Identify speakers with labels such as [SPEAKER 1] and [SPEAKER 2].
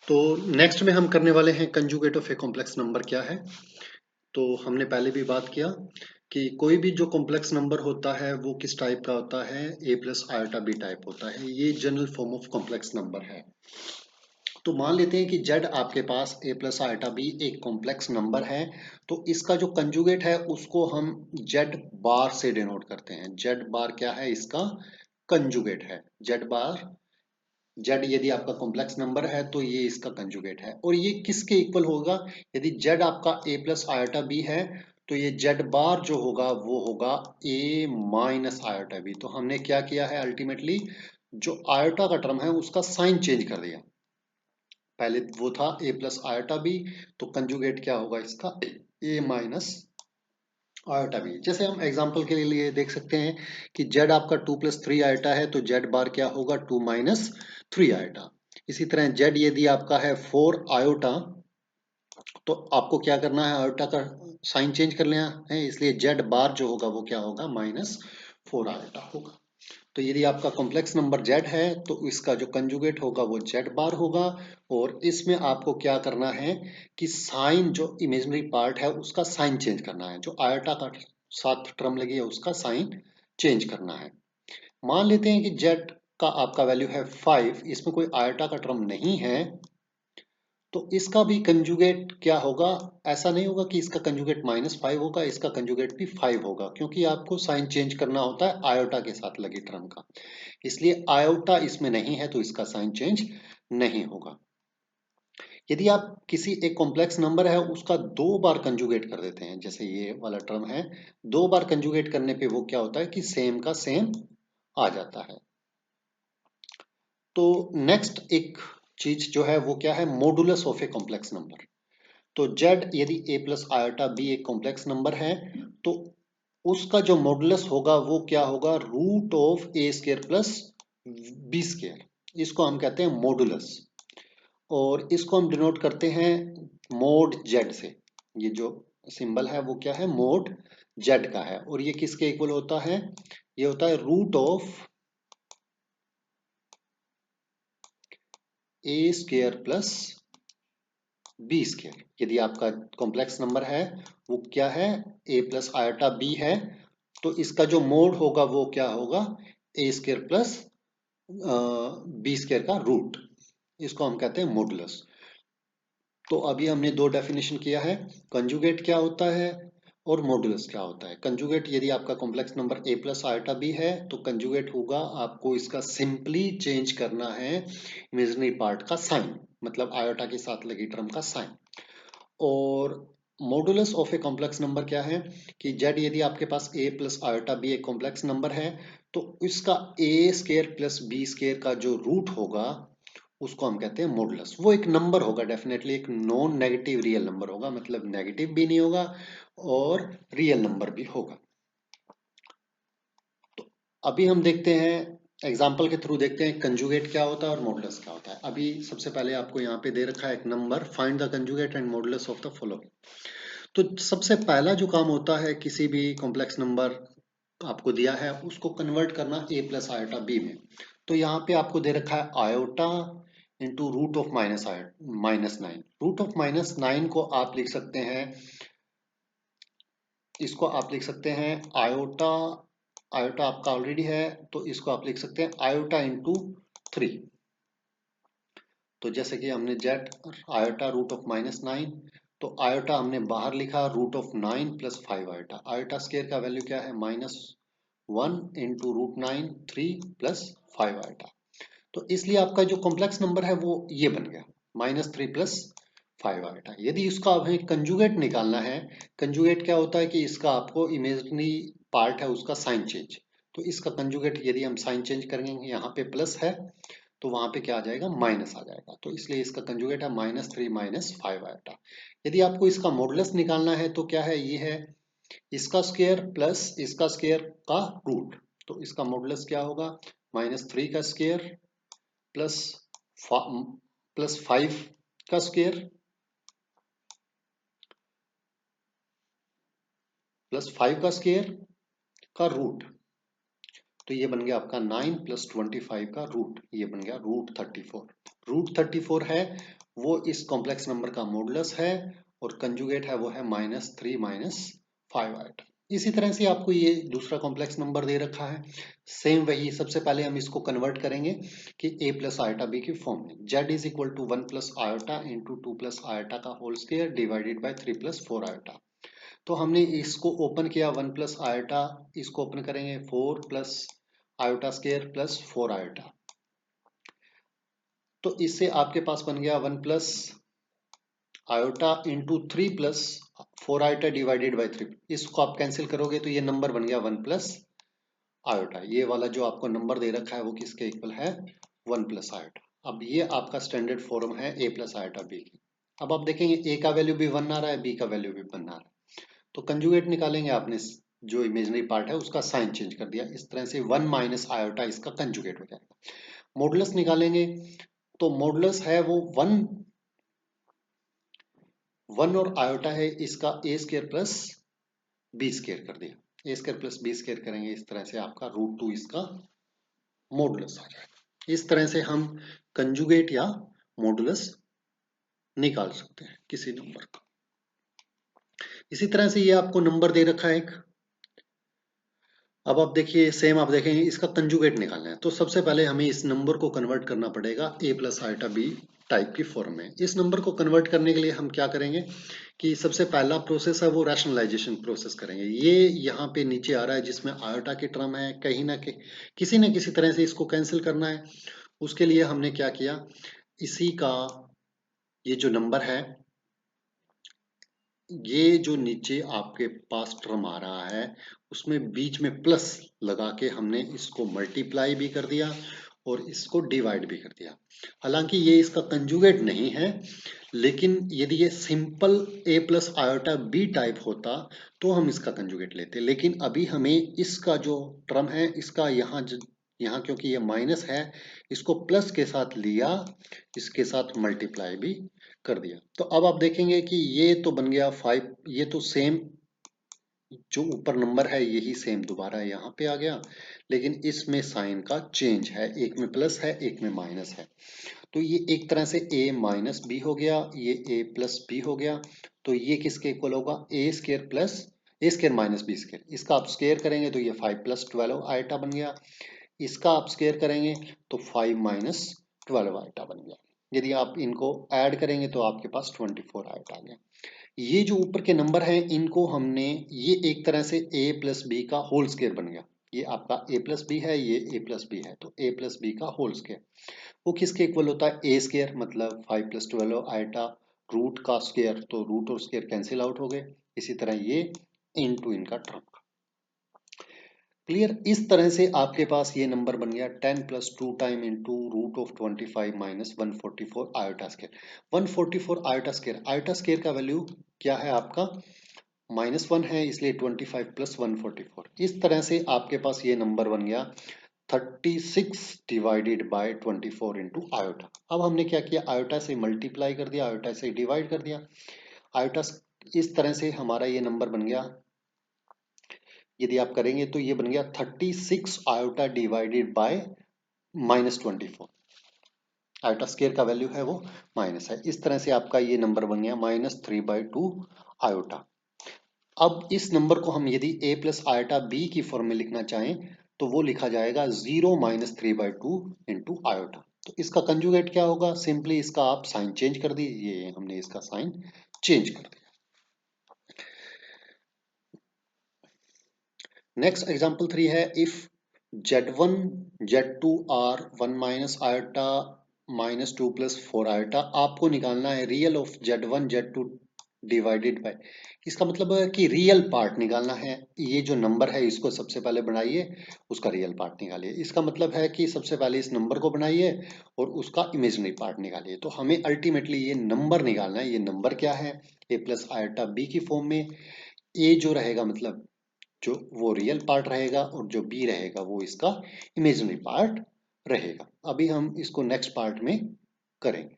[SPEAKER 1] तो नेक्स्ट में हम करने वाले हैं conjugate of a complex number क्या है। तो हमने पहले भी बात किया कि कोई भी जो कॉम्प्लेक्स नंबर होता है वो किस टाइप का होता है, ए प्लस आयोटा बी टाइप होता है। ये general form of complex number है। तो मान लेते हैं कि जेड आपके पास ए प्लस आयोटा बी एक कॉम्प्लेक्स नंबर है। तो इसका जो कंजुगेट है उसको हम जेड बार से डिनोट करते हैं। जेड बार क्या है, इसका कंजुगेट है। जेड बार, जेड यदि आपका कॉम्प्लेक्स नंबर है तो ये इसका कंजुगेट है। और ये किसके इक्वल होगा, यदि जेड आपका ए प्लस आयोटा बी है तो ये जेड बार जो होगा वो होगा ए माइनस आयोटा बी। तो हमने क्या किया है, अल्टीमेटली जो आयोटा का टर्म है उसका साइन चेंज कर दिया। पहले वो था ए प्लस आयोटा बी, तो कंजुगेट क्या होगा इसका, ए माइनस आयोटा बी। जैसे हम एग्जांपल के लिए देख सकते हैं कि जेड आपका 2 + 3 आयोटा है तो जेड बार क्या होगा, 2 - 3 आयोटा। इसी तरह जेड यदि आपका है 4 आयोटा तो आपको क्या करना है, आयोटा का साइन चेंज कर लेना है, इसलिए जेड बार जो होगा वो क्या होगा, -4 आयोटा होगा। तो यदि आपका कॉम्प्लेक्स नंबर जेड है तो इसका जो कंजुगेट होगा वो जेड बार होगा। और इसमें आपको क्या करना है कि साइन, जो इमेजिनरी पार्ट है उसका साइन चेंज करना है। जो आयोटा का साथ टर्म लगी है उसका साइन चेंज करना है। मान लेते हैं कि जेड का आपका वैल्यू है 5, इसमें कोई आयोटा का टर्म नहीं है तो इसका भी कंजुगेट क्या होगा, ऐसा नहीं होगा कि इसका कंजुगेट -5 होगा, इसका कंजुगेट भी 5 होगा, क्योंकि आपको साइन चेंज करना होता है आयोटा के साथ लगी टर्म का। इसलिए आयोटा इसमें नहीं है तो इसका साइन चेंज नहीं होगा। यदि आप किसी एक कॉम्प्लेक्स नंबर है उसका 2 बार कंजुगेट कर देते हैं, जैसे ये वाला टर्म है, 2 बार कंजुगेट करने पे वो क्या होता है कि सेम का सेम आ जाता है। तो नेक्स्ट एक चीज जो है वो क्या है, modulus of a complex number. तो जेड यदि ए प्लस आयोटा बी एक कॉम्प्लेक्स नंबर है तो उसका जो मॉडुलस होगा वो क्या होगा, √A² प्लस B²। इसको हम कहते हैं मॉडुलस। और इसको हम डिनोट करते हैं मोड जेड से। ये जो सिंबल है वो क्या है, मोड जेड का है। और ये किसके इक्वल होता है, ये होता है √A² प्लस B²। यदि आपका कॉम्प्लेक्स नंबर है वो क्या है, ए प्लस आयोटा बी है, तो इसका जो मोड होगा वो क्या होगा, A² प्लस B² का रूट। इसको हम कहते हैं मॉडुलस। तो अभी हमने दो डेफिनेशन किया है, कंजुगेट क्या होता है और मॉडुलस क्या होता है। कंजुगेट यदि आपका complex number a plus iota b है तो कंजुगेट होगा, आपको इसका सिंपली चेंज करना है इमेजिनरी पार्ट का साइन, मतलब आयोटा के साथ लगी टर्म का साइन। और modulus of a complex number क्या है कि जेड यदि आपके पास ए प्लस आयोटा बी एक कॉम्प्लेक्स नंबर है तो इसका A² प्लस B² का जो रूट होगा उसको हम कहते हैं मॉडुलस। वो एक नंबर होगा, डेफिनेटली एक नॉन नेगेटिव रियल नंबर होगा, मतलब नेगेटिव भी नहीं होगा और रियल नंबर भी होगा। तो अभी हम देखते हैं, एग्जाम्पल के थ्रू देखते हैं कंजुगेट क्या होता है और मॉडुलस क्या होता है। अभी सबसे पहले आपको यहाँ पे दे रखा है एक number, find the conjugate and modulus of the following. तो सबसे पहला जो काम होता है किसी भी कॉम्प्लेक्स नंबर आपको दिया है उसको कन्वर्ट करना ए प्लस आयोटा बी में। तो यहाँ पे आपको दे रखा है आयोटा इंटू √(-9). √(-9) को आप लिख सकते हैं, इसको आप लिख सकते हैं आयोटा, आयोटा आपका ऑलरेडी है तो इसको आप लिख सकते हैं आयोटा इंटू 3। तो जैसे कि हमने जेड आयोटा √(-9), तो आयोटा हमने बाहर लिखा √(9 + 5 आयोटा। आयोटा स्क्वायर का वैल्यू क्या है, -1 इंटू √9 3 + 5 आयोटा। तो इसलिए आपका जो कॉम्प्लेक्स नंबर है वो ये बन गया, -3 + 5 आयोटा। यदि इसका हमें कंजुगेट निकालना है, कंजुगेट क्या होता है कि इसका आपको इमेजिनरी पार्ट है उसका साइन चेंज। तो इसका कंजुगेट यदि हम साइन चेंज करेंगे, यहाँ पे प्लस है तो वहां पे क्या आ जाएगा, माइनस आ जाएगा। तो इसलिए इसका कंजुगेट है -3 - 5 आयोटा। यदि आपको इसका मॉडुलस निकालना है तो क्या है, ये है इसका स्क्वायर प्लस इसका स्क्वायर का रूट। तो इसका मॉडुलस क्या होगा, -3 का स्क्वायर प्लस +5 का स्क्वायर +5 का स्क्वायर का रूट। तो ये बन गया आपका 9 + 25 का रूट, ये बन गया √34। √34 है वो इस कॉम्प्लेक्स नंबर का मॉडुलस है और कंजुगेट है वो है -3 -5 आयोटा। इसी तरह से आपको ये दूसरा कॉम्प्लेक्स नंबर दे रखा है, सेम वही। सबसे पहले हम इसको कन्वर्ट करेंगे कि a प्लस आयोटा b की फॉर्म में। z is equal to 1 plus iota into 2 plus iota का whole square divided by 3 plus 4 iota. तो हमने इसको ओपन किया 1 प्लस आयोटा, इसको ओपन करेंगे 4 plus iota square plus 4 iota. तो इससे आपके पास बन गया 1 plus iota into 3 plus 4 iota divided by 3। इसको आप कैंसिल करोगे तो ये नंबर बन गया 1 प्लस आयोटा। ये वाला जो आपको नंबर दे रखा है वो किसके इक्वल है? 1 प्लस आयोटा। अब ये आपका स्टैंडर्ड फॉर्म है a प्लस आयोटा b की। अब आप देखेंगे a का वैल्यू भी 1 आ रहा है, b का वैल्यू भी 1 आ रहा है। तो कंजुगेट निकालेंगे, आपने जो इमेजिनरी पार्ट है उसका साइन चेंज कर दिया, इस तरह से 1 माइनस आयोटा इसका कंजुगेट हो जाएगा। मॉडुलस निकालेंगे तो मॉडुलस है वो 1 और आयोटा है इसका a square plus b square कर दिया। a square plus b square करेंगे, इस तरह से आपका √2 इसका मॉडुलस आ जाएगा। इस तरह से हम कंजुगेट या मॉडुलस निकाल सकते हैं किसी नंबर का। इसी तरह से ये आपको नंबर दे रखा है एक। अब आप देखिए, सेम आप देखेंगे इसका कंजुगेट निकालना है तो सबसे पहले हमें इस नंबर को कन्वर्ट करना पड़ेगा a plus iota b type की फॉर्म में। इस नंबर को कन्वर्ट करने के लिए हम क्या करेंगे कि सबसे पहला प्रोसेस है वो रैशनलाइजेशन प्रोसेस करेंगे। ये यहाँ पे नीचे आ रहा है जिसमें आयोटा की टर्म है, कहीं ना कहीं किसी न किसी तरह से इसको कैंसिल करना है। उसके लिए हमने क्या किया, इसी का ये जो नंबर है, ये जो नीचे आपके पास टर्म आ रहा है उसमें बीच में प्लस लगा के हमने इसको मल्टीप्लाई भी कर दिया और इसको डिवाइड भी कर दिया। हालांकि ये इसका कंजुगेट नहीं है, लेकिन यदि ये simple a plus iota b type होता तो हम इसका कंजुगेट लेते। लेकिन अभी हमें इसका जो टर्म है इसका यहाँ क्योंकि ये माइनस है, इसको प्लस के साथ लिया, इसके साथ मल्टीप्लाई भी कर दिया। तो अब आप देखेंगे कि ये तो बन गया 5, ये तो सेम जो ऊपर नंबर है यही सेम दोबारा यहाँ पे आ गया, लेकिन इसमें साइन का चेंज है, एक में प्लस है एक में माइनस है। तो ये एक तरह से a माइनस बी हो गया, ये a प्लस बी हो गया। तो ये किसके इक्वल होगा? a square plus a square minus b square. इसका आप स्क्वायर करेंगे तो ये 5 प्लस 12 आयोटा बन गया। इसका आप स्क्वायर करेंगे तो 5 माइनस 12 आयोटा बन गया। यदि आप इनको ऐड करेंगे तो आपके पास 24 आयोटा आ गया। ये जो ऊपर के नंबर हैं इनको हमने, ये एक तरह से a प्लस बी का होल स्क्वायर बन गया। ये आपका a प्लस बी है, ये a प्लस बी है, तो a प्लस बी का होल स्क्वायर वो किसके इक्वल होता है? a स्क्वायर मतलब 5 प्लस 12 आयोटा रूट का स्क्वायर, तो रूट और स्क्वायर कैंसिल आउट हो गए। इसी तरह ये इनटू इनका टर्म का। क्लियर? इस तरह से आपके पास ये नंबर बन गया 10 plus 2 time into root of 25 minus 144 iota square. 144 iota square, iota square का वैल्यू क्या है आपका? -1 है, इसलिए 25 प्लस 144। इस तरह से आपके पास ये नंबर बन गया 36 डिवाइडेड बाय 24 इंटू आयोटा। अब हमने क्या किया, आयोटा से मल्टीप्लाई कर दिया, आयोटा से डिवाइड कर दिया। आयोटा इस तरह से हमारा ये नंबर बन गया, यदि आप करेंगे तो ये बन गया 36 iota divided by -24। Iota square का वैल्यू है वो माइनस है। इस तरह से आपका ये नंबर बन गया -3/2 आयोटा। अब इस नंबर को हम यदि a प्लस आयोटा b की फॉर्म में लिखना चाहें तो वो लिखा जाएगा 0 - 3/2 इंटू आयोटा। तो इसका कंजुगेट क्या होगा? सिंपली इसका आप साइन चेंज कर दीजिए, हमने इसका साइन चेंज कर दिया। नेक्स्ट एग्जांपल 3 है, if z1 z2 are 1 minus iota -2 plus 4 iota. आपको निकालना है real of z1 z2 divided by, इसका मतलब है कि रियल पार्ट निकालना है। ये जो नंबर है इसको सबसे पहले बनाइए, उसका रियल पार्ट निकालिए। इसका मतलब है कि सबसे पहले इस नंबर को बनाइए और उसका इमेजिनरी पार्ट निकालिए। तो हमें अल्टीमेटली ये नंबर निकालना है। ये नंबर क्या है? a प्लस आयोटा b की फॉर्म में। a जो रहेगा मतलब जो वो रियल पार्ट रहेगा और जो बी रहेगा वो इसका इमेजिनरी पार्ट रहेगा। अभी हम इसको नेक्स्ट पार्ट में करेंगे।